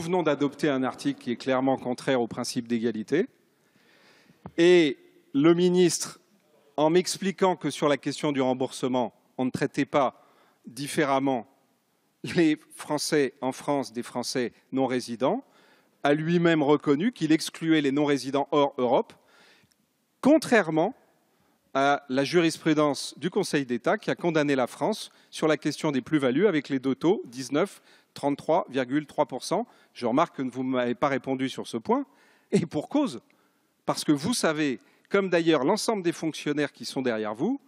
Nous venons d'adopter un article qui est clairement contraire au principe d'égalité. Et le ministre, en m'expliquant que sur la question du remboursement, on ne traitait pas différemment les Français en France des Français non résidents, a lui-même reconnu qu'il excluait les non-résidents hors Europe, contrairement à la jurisprudence du Conseil d'État qui a condamné la France sur la question des plus-values avec les deux taux 19, 33,3%. Je remarque que vous ne m'avez pas répondu sur ce point, et pour cause, parce que vous savez, comme d'ailleurs l'ensemble des fonctionnaires qui sont derrière vous,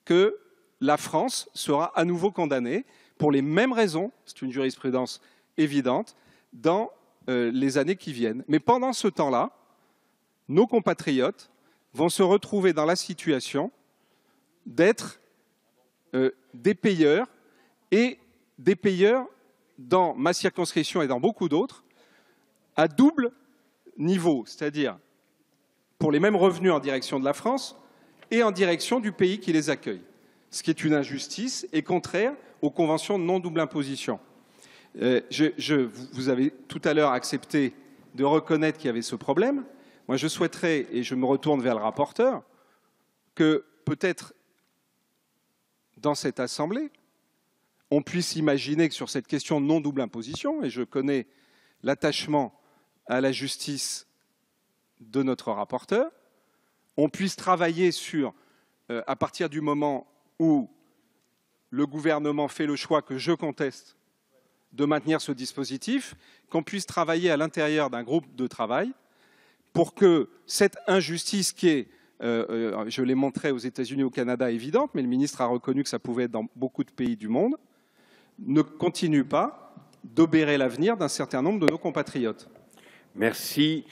que la France sera à nouveau condamnée pour les mêmes raisons, c'est une jurisprudence évidente, dans les années qui viennent. Mais pendant ce temps-là, nos compatriotes vont se retrouver dans la situation d'être des payeurs, et des payeurs dans ma circonscription et dans beaucoup d'autres, à double niveau, c'est-à-dire pour les mêmes revenus en direction de la France et en direction du pays qui les accueille, ce qui est une injustice et contraire aux conventions de non-double imposition. Vous avez tout à l'heure accepté de reconnaître qu'il y avait ce problème. Moi, je souhaiterais, et je me retourne vers le rapporteur, que peut-être dans cette Assemblée, on puisse imaginer que sur cette question de non-double imposition, et je connais l'attachement à la justice de notre rapporteur, on puisse travailler sur, à partir du moment où le gouvernement fait le choix que je conteste de maintenir ce dispositif, qu'on puisse travailler à l'intérieur d'un groupe de travail pour que cette injustice qui est, je l'ai montré aux États-Unis et au Canada, évidente, mais le ministre a reconnu que ça pouvait être dans beaucoup de pays du monde, ne continue pas d'obérer l'avenir d'un certain nombre de nos compatriotes. Merci.